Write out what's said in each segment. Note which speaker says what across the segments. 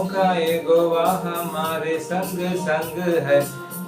Speaker 1: का यहोवा हमारे संग संग है।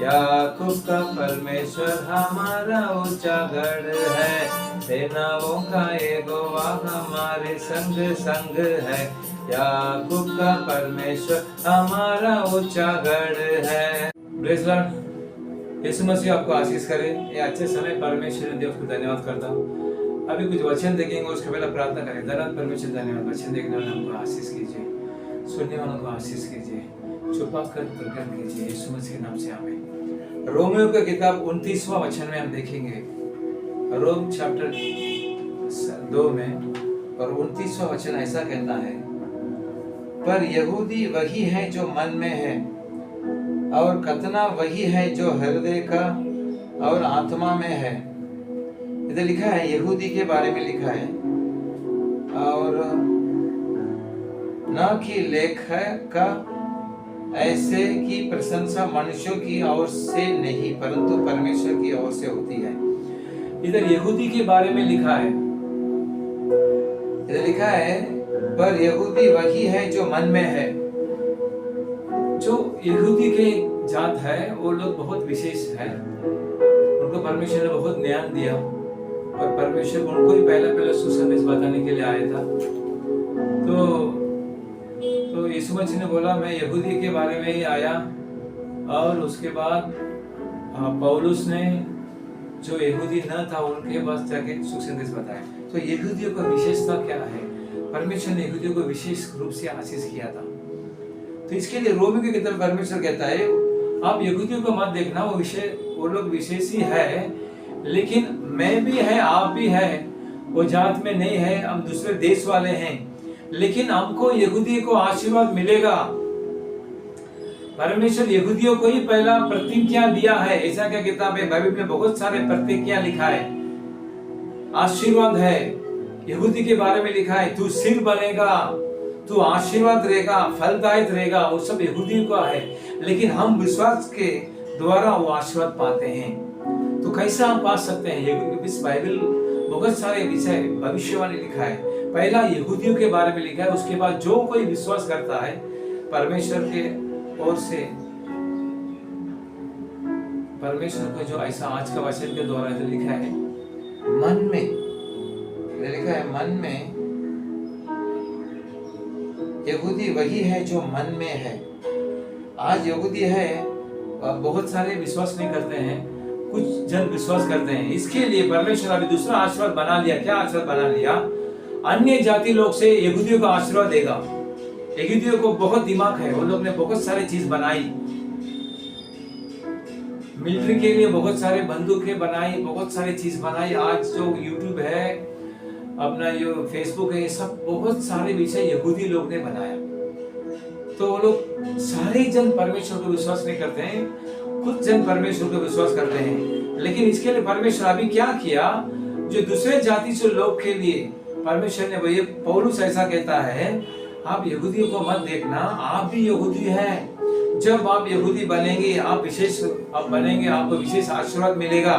Speaker 1: याकूब का परमेश्वर हमारा ऊंचा गढ़ है। सेनाओं का यहोवा हमारे संग संग है। याकूब का परमेश्वर हमारा ऊंचा गढ़ है। Praise Lord. यीशु मसीह आपको आशीष करे। ये अच्छे समय परमेश्वर देव को धन्यवाद करता हूँ। अभी कुछ वचन देखेंगे, उसके पहले प्रार्थना करें। धन्यवाद परमेश्वर, धन्यवाद। वचन देखने वाले हमको आशीष कीजिए, सुनने वालों को आशीष कीजिए, छुपा कर प्रकट कीजिए। यीशु मसीह के नाम से आमीन। रोमियो की किताब 29वां वचन में हम देखेंगे, रोम चैप्टर 2 में, और 29वां वचन ऐसा कहता है, पर यहूदी वही है जो मन में है, और खतना वही है जो हृदय का और आत्मा में है। इधर लिखा है यहूदी के बारे में लिखा है, और न कि लेखक का ऐसे की प्रशंसा मनुष्यों की ओर से नहीं परंतु परमेश्वर की ओर से होती है। इधर यहूदी के बारे में लिखा है, इधर लिखा है पर यहूदी वही है जो मन में है। जो यहूदी के जात है वो लोग बहुत विशेष है, उनको परमेश्वर ने बहुत ज्ञान दिया, और परमेश्वर उनको ही पहले सुसंदेश बताने के लिए आया था। तो यीशु मसीह ने बोला मैं यहूदी के बारे में ही आया, और उसके बाद पौलुस ने जो यहूदी न था उनके पास जाके सुसंदेश बताया। तो यहूदियों का विशेषता क्या है? परमेश्वर ने यहूदियों को विशेष रूप से आशीष किया था। तो इसके लिए रोमी की किताब परमेश्वर कहता है आप यहूदियों को मत देखना, वो लोग विशेष ही है, लेकिन मैं भी है, आप भी है। वो जात में नहीं है, हम दूसरे देश वाले हैं, लेकिन हमको यहूदी को आशीर्वाद मिलेगा। परमेश्वर यहूदियों को ही पहला प्रतिज्ञा दिया है। ऐसा क्या किताब है बाइबल में बहुत सारे प्रतिज्ञा लिखा है, आशीर्वाद है। यहूदी के बारे में लिखा है तू सिर बनेगा, तू आशीर्वाद रहेगा, फलदायक रहेगा, वो सब यहूदियों का है। लेकिन हम विश्वास के द्वारा वो आशीर्वाद पाते हैं। तो कैसा हम पा सकते हैं? इस बाइबल बहुत सारे विषय भविष्यवाणी लिखा है। पहला यहूदियों के बारे में लिखा है, उसके बाद जो कोई विश्वास करता है परमेश्वर के ओर से, परमेश्वर को जो ऐसा आज का वचन के द्वारा जो लिखा है मन में, लिखा है मन में यहूदी वही है जो मन में है। आज यहूदी है, बहुत सारे विश्वास नहीं करते हैं, कुछ जन विश्वास करते हैं। इसके लिए परमेश्वर अभी दूसरा आशीर्वाद बना लिया। क्या आशीर्वाद बना लिया? अन्य जाति लोग से यहूदियों का आशीर्वाद देगा। यहूदियों को बहुत दिमाग है, वो लोग ने बहुत सारी चीज बनाई, मिलिट्री के लिए बहुत सारे बंदूकें बनाई, बहुत सारी चीज बनाई। आज जो यूट्यूब है, अपना जो फेसबुक है, ये सब बहुत सारे विषय यहूदी लोग ने बनाया। तो वो लोग सारे जन परमेश्वर को विश्वास नहीं करते हैं, कुछ जन परमेश्वर को विश्वास करते हैं। लेकिन इसके लिए परमेश्वर अभी क्या किया? जो दूसरे जाति से लोग के लिए परमेश्वर ने वही, पौलुस ऐसा कहता है आप यहूदियों को मत देखना, आप भी यहूदी हैं। जब आप यहूदी बनेंगे, आप विशेष आप बनेंगे, आपको विशेष आशीर्वाद मिलेगा।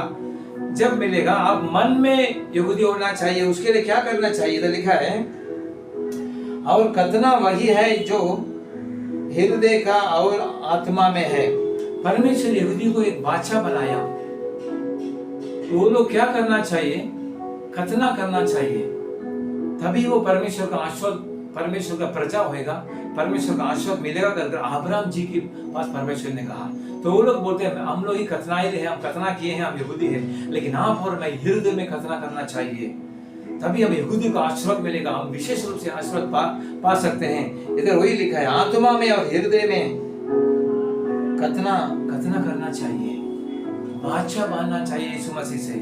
Speaker 1: जब मिलेगा आप मन में यहूदी होना चाहिए। उसके लिए क्या करना चाहिए? तो लिखा है और खतना वही है जो हृदय का और आत्मा में है। परमेश्वर यहूदी को एक बादशाह बनाया, तो वो लोग क्या करना चाहिए? खतना करना चाहिए, तभी वो परमेश्वर का आशीर्वाद, परमेश्वर का प्रजा होएगा, परमेश्वर का आशीर्वाद मिलेगा। अगर अब्राहम जी के पास परमेश्वर ने कहा, तो वो लोग बोलते हैं हम लोग ही खतना ही रहे, हम खतना किए हैं, हम यहूदी हैं, लेकिन आप और मैं हृदय में खतना करना चाहिए, तभी हम यहूदी को आशीर्वाद मिलेगा, हम विशेष रूप से आशीर्वाद पा सकते हैं। इधर वही लिखा है आत्मा में और हृदय में खतना करना चाहिए, बादशाह बनना चाहिए यीशु मसीह से।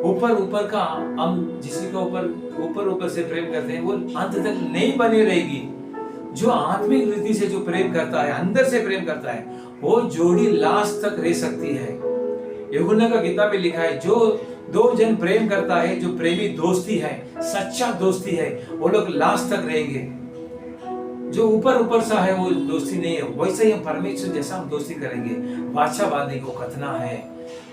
Speaker 1: ऊपर का हम जिसी का ऊपर से प्रेम करते हैं वो अंत तक नहीं बनी रहेगी। जो आत्मिक रीति से जो प्रेम करता है, अंदर से प्रेम करता है, वो जोड़ी लास्ट तक रह सकती है। यूहन्ना का किताब में लिखा है जो दो जन प्रेम करता है, जो प्रेमी दोस्ती है, सच्चा दोस्ती है, वो लोग लास्ट तक रहेंगे। जो ऊपर सा है वो दोस्ती नहीं है। वैसे ही हम परमेश्वर जैसा हम दोस्ती करेंगे। बादशाह बांधने को खतना है,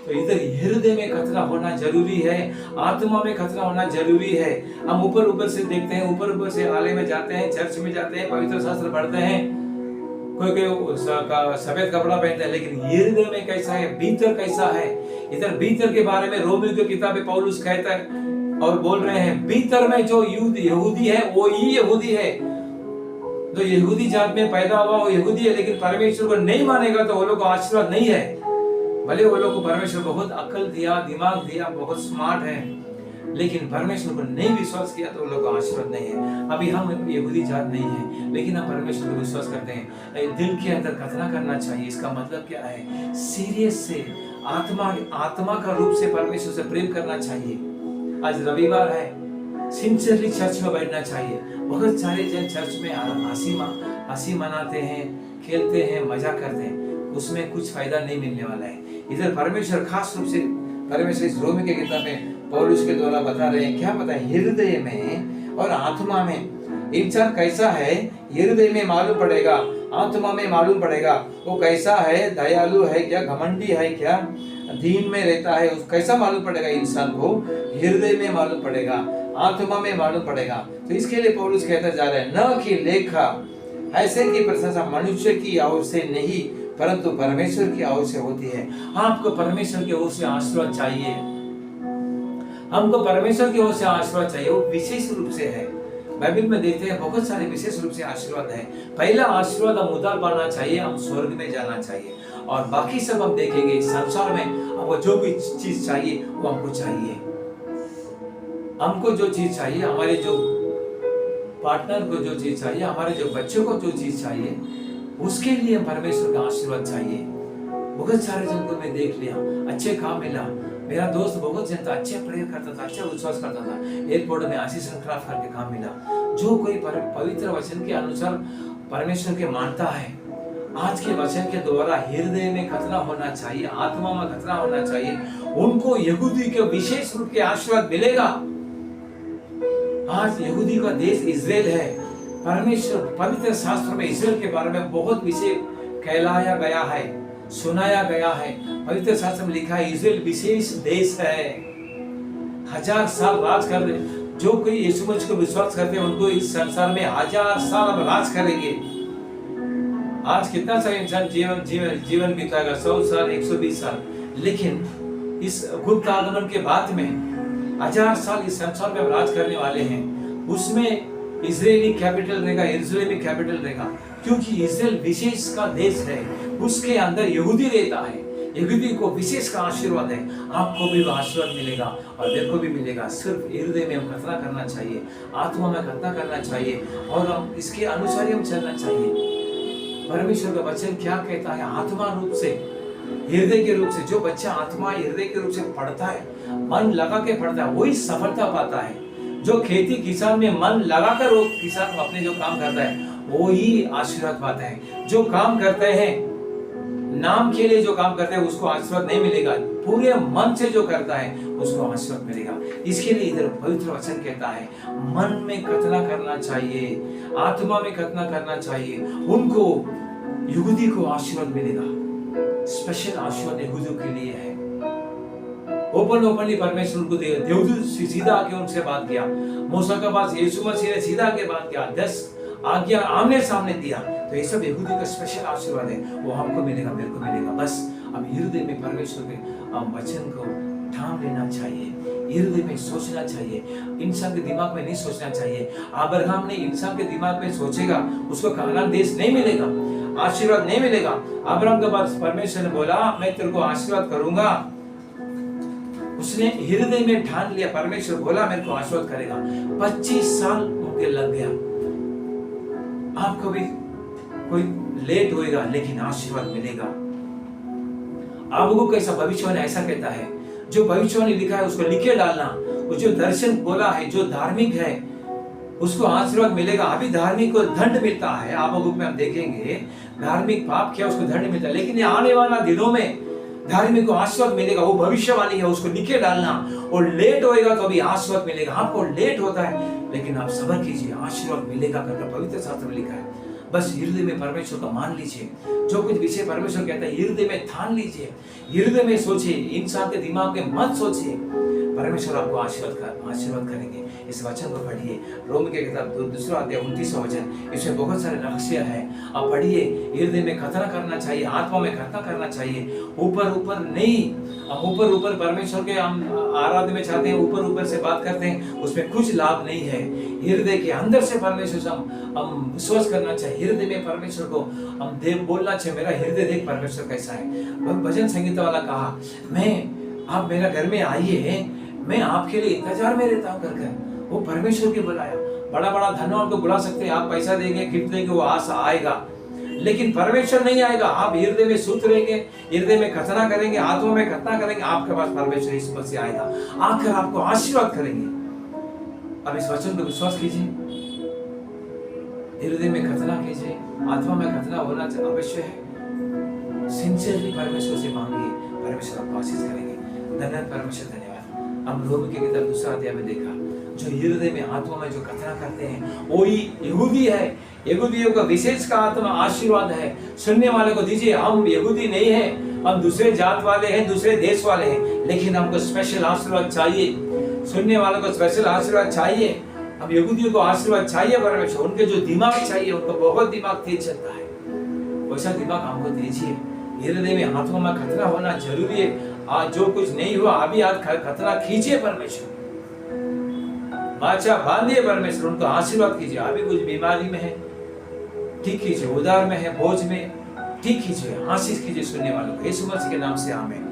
Speaker 1: तो इधर हृदय में खतना होना जरूरी है, आत्मा में खतना होना जरूरी है। हम ऊपर से देखते हैं, ऊपर से आलय में जाते हैं, चर्च में जाते हैं, पवित्र शास्त्र पढ़ते हैं, कोई कोई सफेद कपड़ा पहनता है, लेकिन हृदय में कैसा है, भीतर कैसा है। इधर भीतर के बारे में रोमियो की किताब में पौलुस कहता है और बोल रहे हैं, भीतर में जो यहूदी है वो ही यहूदी है। जो यहूदी जात में पैदा हुआ वो यहूदी है, लेकिन परमेश्वर को नहीं मानेगा तो वो लोग को आशीर्वाद नहीं है। भले वो लोग को परमेश्वर बहुत अक्ल दिया, दिमाग दिया, बहुत स्मार्ट है, लेकिन परमेश्वर को नहीं विश्वास किया तो वो लोग को आशीर्वाद नहीं है। अभी हम यहूदी जात नहीं है, लेकिन हम परमेश्वर को विश्वास करते हैं। दिल के अंदर खतना करना चाहिए। इसका मतलब क्या है? सीरियस से आत्मा का रूप से परमेश्वर से प्रेम करना चाहिए। आज रविवार है, सिंसियरली चर्च में बैठना चाहिए। बहुत सारे जन चर्च में हंसी मनाते हैं, खेलते हैं, मजा करते हैं, उसमें कुछ फायदा नहीं मिलने वाला है। इधर परमेश्वर खास रूप से परमेश्वर इस रोमी के किताब में पौलुस के द्वारा बता रहे हैं, क्या पता है, हृदय में और आत्मा में इंसान कैसा है, हृदय में मालूम पड़ेगा, आत्मा में मालूम पड़ेगा। वो कैसा है, दयालु है क्या, घमंडी है क्या, दीन में रहता है, कैसा मालूम पड़ेगा इंसान को? हृदय में मालूम पड़ेगा, आत्मा में मालूम पड़ेगा। तो इसके लिए पौलुस कहता जा रहा है, न कि लेखा ऐसे की प्रशंसा मनुष्य की ओर से नहीं परंतु परमेश्वर की ओर से होती है। आपको परमेश्वर की ओर से आशीर्वाद चाहिए, हमको परमेश्वर की ओर से आशीर्वाद चाहिए, वो विशेष रूप से है। बाइबल में देखते हैं बहुत सारे विशेष रूप से आशीर्वाद है। पहला आशीर्वाद हम उद्धार पाना चाहिए, हम स्वर्ग में जाना चाहिए, और बाकी सब हम देखेंगे। इस संसार में हमको जो भी चीज चाहिए वो हमको चाहिए। हमको जो चीज चाहिए, हमारे जो पार्टनर को जो चीज चाहिए, हमारे जो बच्चों को जो चीज चाहिए, उसके लिए परमेश्वर का आशीर्वाद चाहिए। बहुत सारे जन को मैं देख लिया, अच्छे काम मिला। मेरा दोस्त बहुत जन था, अच्छा प्रेयर करता था, अच्छा विश्वास करता था, एयरपोर्ट में असिस्टेंट क्राफ्ट करके काम मिला। जो कोई पवित्र वचन के अनुसार परमेश्वर के मानता है, आज के वचन के द्वारा हृदय में खतना होना चाहिए, आत्मा में खतना होना चाहिए, उनको यहूदी के विशेष रूप के आशीर्वाद मिलेगा। आज यहूदी का देश इजराइल है। परमेश्वर पवित्र शास्त्र में इजराइल के बारे में बहुत विषय कहलाया गया है, सुनाया गया है। पवित्र शास्त्र में लिखा है, इजराइल विशेष देश है, 1000 साल राज कर रहे। जो कोई यीशु मसीह को विश्वास करते हैं, उनको इस संसार में 1000 साल अब राज करेंगे। आज कितना सा इंसान जीवन बिताएगा, 100 साल, 120 साल, लेकिन इस गुप्त आगमन के बाद में 1000 साल इस संसार में राज करने वाले हैं। उसमें इजरायली कैपिटल रहेगा, इजरायली कैपिटल रहेगा, क्योंकि इजराइल विशेष का देश है, उसके अंदर यहूदी रहता है। यहूदी को विशेष का आशीर्वाद है, आपको भी आशीर्वाद मिलेगा और मेरे को भी मिलेगा। सिर्फ हृदय में हम खतना करना चाहिए, आत्मा में खतना करना चाहिए, और हम इसके अनुसार हम चलना चाहिए। परमेश्वर का वचन क्या कहता है? आत्मा रूप से, हृदय के रूप से, जो बच्चा आत्मा हृदय के रूप से पढ़ता है, मन लगा के पढ़ता है, वही सफलता पाता है। जो खेती किसान में मन लगाकर वो किसान अपने जो काम करता है, वो ही आशीर्वाद पाता है। जो काम करते हैं नाम के लिए, जो काम करते हैं, उसको आशीर्वाद नहीं मिलेगा। पूरे मन से जो करता है उसको आशीर्वाद मिलेगा। इसके लिए इधर पवित्र वचन कहता है, मन में खतना करना चाहिए, आत्मा में खतना करना चाहिए, उनको यहूदी को आशीर्वाद मिलेगा। स्पेशल आशीर्वाद यहूदियों के लिए है। ओपनली परमेश्वर को देवदूत सीधा आके उनसे बात किया। मूसा के पास यीशु मसीह ने सीधा आके बात किया, 10 आज्ञा आमने सामने दिया। तो ये सब यहूदी का स्पेशल आशीर्वाद है, वो हमको मिलेगा, मेरे को मिलेगा। बस अब हृदय में परमेश्वर के वचन को ठान लेना चाहिए, हृदय में सोचना चाहिए, इंसान के दिमाग में नहीं सोचना चाहिए। अब्राहम ने इंसान के दिमाग में सोचेगा, उसको कनान देश नहीं मिलेगा, आशीर्वाद नहीं मिलेगा। अब्राहम के पास परमेश्वर ने बोला, मैं तेरे को आशीर्वाद करूंगा। उसने हृदय में ठान लिया, परमेश्वर बोला मेरे को आशीर्वाद करेगा। 25 साल उनके लग गया। आपको भी कोई लेट होएगा, लेकिन आशीर्वाद मिलेगा। आपको कैसा भविष्यवाणी ऐसा कहता है, जो भविष्यवाणी लिखा है उसको लिखे डालना। वो जो दर्शन बोला है, जो धार्मिक है, उसको आशीर्वाद मिलेगा। अभी धार्मिक को दंड मिलता है, आप बुक में हम देखेंगे, धार्मिक पाप किया उसको दंड मिलता है, लेकिन आने वाला दिनों में धार्मिक को आशीर्वाद मिलेगा। वो भविष्यवाणी है, उसको लिखे डालना। और लेट होएगा तो अभी आशीर्वाद मिलेगा। आपको लेट होता है, लेकिन आप सब्र कीजिए, आशीर्वाद मिलेगा करके पवित्र शास्त्र में लिखा है। बस हृदय में परमेश्वर का मान लीजिए, जो कुछ विषय परमेश्वर कहता है हृदय में ठान लीजिए, हृदय में सोचिए, इंसान के दिमाग में मत सोचिए। परमेश्वर आपको आशीर्वाद करेंगे। इस वचन को पढ़िए, रोम के किताब 2 अध्याय 29वां वचन, इसमें बहुत सारे रहस्य हैं। आप पढ़िए, हृदय में खतना करना चाहिए, आत्मा में खतना करना चाहिए, ऊपर नहीं। हम ऊपर परमेश्वर के हम आराधना में चाहते हैं, ऊपर से बात करते हैं, उसमें कुछ लाभ नहीं है। हृदय के अंदर से परमेश्वर से हम विश्वास करना चाहिए। हृदय में परमेश्वर को हम देव बोलना चाहिए, मेरा हृदय देख परमेश्वर कैसा है। भजन संगीत वाला कहा, आप मेरा घर में आइए, मैं आपके लिए इंतजार में रहता हूँ कर। वो परमेश्वर के बुलाया। बड़ा धनवान को बुला सकते हैं, आप पैसा देंगे, गिफ्ट देंगे, वो आशा आएगा, लेकिन परमेश्वर नहीं आएगा। आप हृदय में सूत रहेंगे, हृदय में खतना करेंगे, आत्मा में खतना करेंगे, आपके पास परमेश्वर इस मसीह आएगा, आकर आपको आशीर्वाद करेंगे। अब इस वचन को विश्वास कीजिए, हृदय में खतना कीजिए, आत्मा में खतना होना अवश्य है। सिंसियरली परमेश्वर से मांगिए, परमेश्वर आपको आशीष करेंगे। धन्यवाद परमेश्वर, धन्यवाद। हम रोम के किताब 2 अध्याय में देखा, जो हृदय में आत्मा में जो खतना करते हैं वो ही यहूदी है। यहूदियों का विशेष का आत्मा आशीर्वाद है। सुनने वाले को दीजिए, हम यहूदी नहीं है, हम दूसरे जात वाले हैं, दूसरे देश वाले हैं, लेकिन हमको स्पेशल आशीर्वाद चाहिए। सुनने वालों को स्पेशल आशीर्वाद चाहिए। हम यहूदियों को आशीर्वाद चाहिए परमेश्वर, उनके जो दिमाग चाहिए, उनको बहुत दिमाग तेज चलता है, वैसा दिमाग हमको दीजिए। हृदय में आत्मा में खतना होना जरूरी है। आज जो कुछ नहीं हुआ, अभी आज खतना खींचिए परमेश्वर, बाचा बांधिए परमेश्वर, उनको आशीर्वाद कीजिए। अभी कुछ बीमारी में है, ठीक कीजिए, उधार में है, बोझ में, ठीक कीजिए, आशीष कीजिए सुनने वालों को। यीशु मसीह के नाम से आमीन।